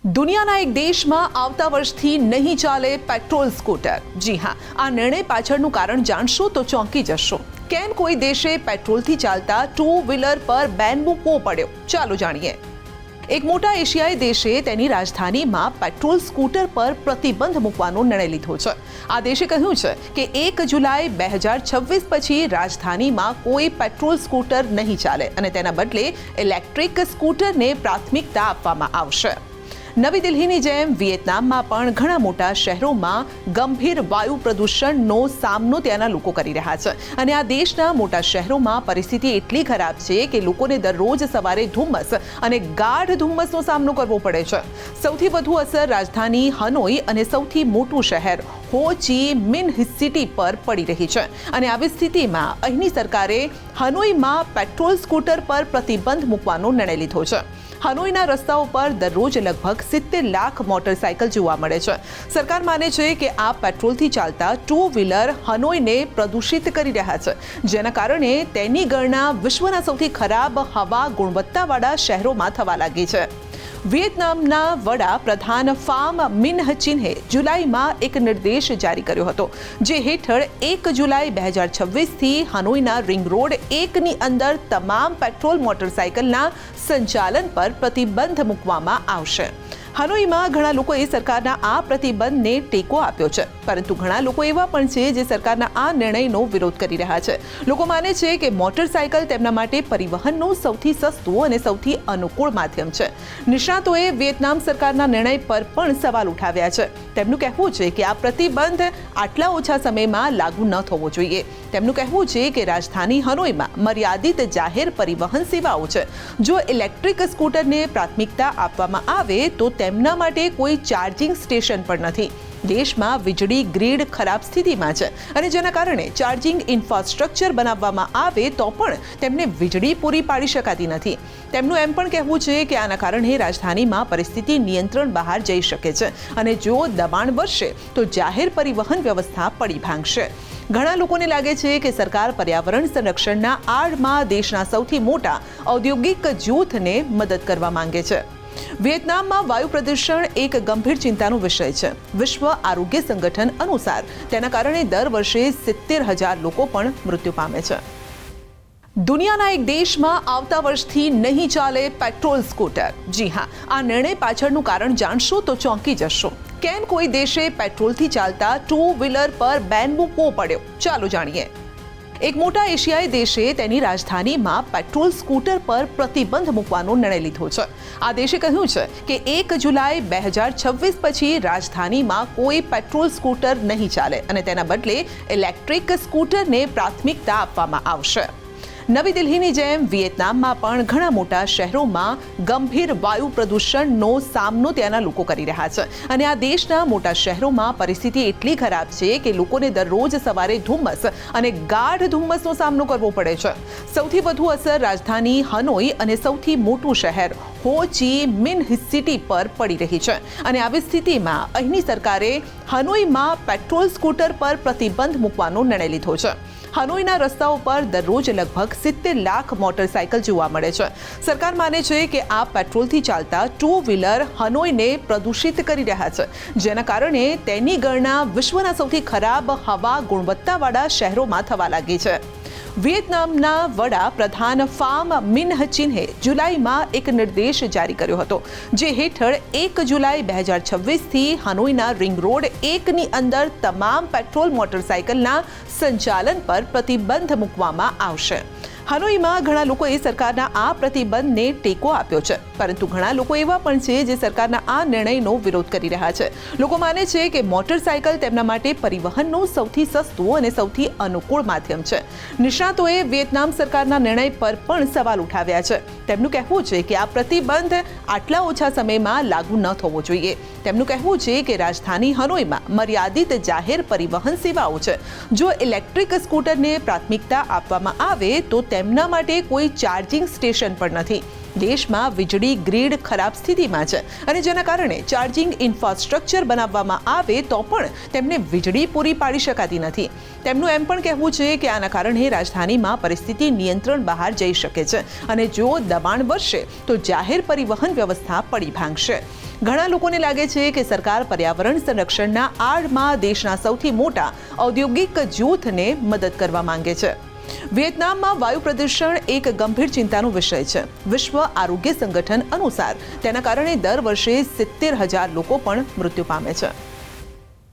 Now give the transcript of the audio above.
દુનિયાના એક દેશમાં આવતા વર્ષથી નહીં ચાલે પેટ્રોલ સ્કૂટર। જી હા, આ નિર્ણય પાછળનું કારણ જાણશો તો ચોંકી જશો। કેમ કોઈ દેશે પેટ્રોલથી ચાલતા ટુ વ્હીલર પર બેન મૂકવો પડ્યો? ચાલો જાણીએ। એક મોટા એશિયાઈ દેશે તેની રાજધાનીમાં પેટ્રોલ સ્કૂટર પર પ્રતિબંધ મૂકવાનો નિર્ણય લીધો છે। આ દેશે કહ્યું છે કે 1 જુલાઈ 2026 પછી રાજધાનીમાં કોઈ પેટ્રોલ સ્કૂટર નહીં ચાલે અને તેના બદલે ઇલેક્ટ્રિક સ્કૂટરને પ્રાથમિકતા આપવામાં આવશે। નવી દિલ્હીની જેમ વિયેતનામમાં પણ ઘણા મોટા શહેરોમાં ગંભીર વાયુ પ્રદૂષણનો સામનો ત્યાંના લોકો કરી રહ્યા છે અને આ દેશના મોટા શહેરોમાં પરિસ્થિતિ એટલી ખરાબ છે કે લોકોને દરરોજ સવારે ધુમ્મસ અને ગાઢ ધુમ્મસનો સામનો કરવો પડે છે। સૌથી વધુ અસર રાજધાની હનોઈ અને સૌથી મોટું શહેર હો ચી મિન સિટી પર પડી રહી છે અને આવી સ્થિતિમાં અહીંની સરકારે હનોઈમાં પેટ્રોલ સ્કૂટર પર પ્રતિબંધ મૂકવાનો નિર્ણય લીધો છે। હનોઈના રસ્તાઓ પર દરરોજ લગભગ 70 લાખ મોટરસાયકલ જોવા મળે છે। સરકાર માને છે કે આ પેટ્રોલથી ચાલતા ટુ વ્હીલર હનોઈને પ્રદૂષિત કરી રહ્યા છે, જેના કારણે તેની ગણના વિશ્વના સૌથી ખરાબ હવા ગુણવત્તાવાળા શહેરોમાં થવા લાગી છે। વિયેતનામના વડા પ્રધાન ફામ મિન્હ ચિન્હે જુલાઈમાં એક નિર્દેશ જારી કર્યો હતો, જે હેઠળ 1 જુલાઈ 2026થી હનોઈના રિંગ રોડ 1ની અંદર તમામ પેટ્રોલ મોટરસાયકલના સંચાલન પર પ્રતિબંધ મૂકવામાં આવશે। હનોઈમાં ઘણા લોકોએ સરકારના આ પ્રતિબંધને ટેકો આપ્યો છે, પરંતુ ઘણા લોકો એવા પણ છે જે સરકારના આ નિર્ણયનો વિરોધ કરી રહ્યા છે। લોકો માને છે કે મોટરસાયકલ તેમના માટે પરિવહનનું સૌથી સસ્તું અને સૌથી અનુકૂળ માધ્યમ છે। નિષ્ણાતોએ વિયેતનામ સરકારના નિર્ણય પર પણ સવાલ ઉઠાવ્યા છે। તેમનું કહેવું છે કે આ પ્રતિબંધ આટલા ઓછા સમયમાં લાગુ ન થવો જોઈએ। તેમનું કહેવું છે કે રાજધાની હનોઈમાં મર્યાદિત જાહેર પરિવહન સેવાઓ છે। જો ઇલેક્ટ્રિક સ્કૂટરને પ્રાથમિકતા આપવામાં આવે તો તેમના માટે કોઈ ચાર્જિંગ સ્ટેશન પણ નથી। દેશમાં વીજળી ગ્રીડ ખરાબ સ્થિતિમાં છે અને જેના કારણે ચાર્જિંગ ઇન્ફ્રાસ્ટ્રક્ચર બનાવવામાં આવે તો પણ તેમને વીજળી પૂરી પાડી શકાતી નથી। તેમનું એમ પણ કહેવું છે કે આના કારણે રાજધાનીમાં પરિસ્થિતિ નિયંત્રણ બહાર જઈ શકે છે અને જો દબાણ વધશે તો જાહેર પરિવહન વ્યવસ્થા પડી ભાંગશે। ઘણા લોકોને લાગે છે કે સરકાર પર્યાવરણ સંરક્ષણના આડમાં દેશના સૌથી મોટા ઔદ્યોગિક જૂથને મદદ કરવા માંગે છે। વિયેતનામમાં વાયુ પ્રદૂષણ એક ગંભીર ચિંતાનો વિષય છે। વિશ્વ આરોગ્ય સંગઠન અનુસાર તેના કારણે દર વર્ષે 70,000 લોકો પણ મૃત્યુ પામે છે। દુનિયાના એક દેશમાં આવતા વર્ષથી નહીં ચાલે પેટ્રોલ સ્કૂટર। જી હા, આ નિર્ણય પાછળનું કારણ જાણશો તો ચોંકી જશો। કેમ કોઈ દેશે પેટ્રોલથી ચાલતા ટુ વ્હીલર પર બેન મૂકવો પડ્યો? ચાલો જાણીએ। એક મોટા એશિયાઈ દેશે તેની રાજધાનીમાં પેટ્રોલ સ્કૂટર પર પ્રતિબંધ મૂકવાનો નિર્ણય લીધો છે। આ દેશે કહ્યું છે કે 1 જુલાઈ 2026 પછી રાજધાનીમાં કોઈ પેટ્રોલ સ્કૂટર નહીં ચાલે અને તેના બદલે ઇલેક્ટ્રિક સ્કૂટરને પ્રાથમિકતા આપવામાં આવશે। નવી દિલ્હીની જેમ વિયેતનામમાં પણ ઘણા મોટા શહેરોમાં ગંભીર વાયુ પ્રદૂષણનો સામનો ત્યાંના લોકો કરી રહ્યા છે અને આ દેશના મોટા શહેરોમાં પરિસ્થિતિ એટલી ખરાબ છે કે લોકોને દરરોજ સવારે ધુમ્મસ અને ગાઢ ધુમ્મસનો સામનો કરવો પડે છે। સૌથી વધુ અસર રાજધાની હનોઈ અને સૌથી મોટું શહેર હો ચી મિન સિટી પર પડી રહી છે અને આવી સ્થિતિમાં અહીંની સરકારે હનોઈમાં પેટ્રોલ સ્કૂટર પર પ્રતિબંધ મૂકવાનો નિર્ણય લીધો છે। હનોઈના રસ્તાઓ પર દરરોજ લગભગ 70 લાખ મોટરસાયકલ જોવા મળે છે। સરકાર માને છે કે આ પેટ્રોલથી ચાલતા ટુ વ્હીલર હનોઈને પ્રદૂષિત કરી રહ્યા છે, જેના કારણે તેની ગણના વિશ્વના સૌથી ખરાબ હવા ગુણવત્તાવાળા શહેરોમાં થવા લાગી છે। વિયેતનામના વડા પ્રધાન ફામ મિન્હ ચિન્હે જુલાઈમાં એક નિર્દેશ જારી કર્યો હતો, જે હેઠળ 1 જુલાઈ 2026થી હનોઈના રિંગ રોડ 1ની અંદર તમામ પેટ્રોલ મોટરસાયકલના સંચાલન પર પ્રતિબંધ મૂકવામાં આવશે। હનોઈમાં ઘણા લોકોએ સરકારના આ પ્રતિબંધને ટેકો આપ્યો છે, પરંતુ ઘણા લોકો એવા પણ છે જે સરકારના આ નિર્ણયનો વિરોધ કરી રહ્યા છે। લોકો માને છે કે મોટરસાયકલ તેમના માટે પરિવહનનું સૌથી સસ્તું અને સૌથી અનુકૂળ માધ્યમ છે। નિષ્ણાતોએ વિયેતનામ સરકારના નિર્ણય પર પણ સવાલ ઉઠાવ્યા છે। તેમનું કહેવું છે કે આ પ્રતિબંધ આટલા ઓછા સમયમાં લાગુ ન થવો જોઈએ। તેમનું કહેવું છે કે રાજધાની હનોઈમાં મર્યાદિત જાહેર પરિવહન સેવાઓ છે। જો ઇલેક્ટ્રિક સ્કૂટરને પ્રાથમિકતા આપવામાં આવે તો તેમના માટે કોઈ ચાર્જિંગ સ્ટેશન પણ નથી। દેશમાં વીજળી ગ્રીડ ખરાબ સ્થિતિમાં છે અને જેના કારણે ચાર્જિંગ ઇન્ફ્રાસ્ટ્રક્ચર બનાવવામાં આવે તો પણ તેમને વીજળી પૂરી પાડી શકાતી નથી. તેમનું એમ પણ કહેવું છે કે આના કારણે રાજધાનીમાં પરિસ્થિતિ નિયંત્રણ બહાર જઈ શકે છે અને જો દબાણ વધશે તો જાહેર પરિવહન વ્યવસ્થા પડી ભાંગશે. ઘણા લોકોને લાગે છે કે સરકાર પર્યાવરણ સંરક્ષણના આડમાં દેશના સૌથી મોટા ઔદ્યોગિક જૂથને મદદ કરવા માંગે છે. વિયેતનામમાં વાયુ પ્રદૂષણ એક ગંભીર ચિંતાનો વિષય છે. વિશ્વ આરોગ્ય સંગઠન અનુસાર તેના કારણે દર વર્ષે 70,000 લોકો પણ મૃત્યુ પામે છે.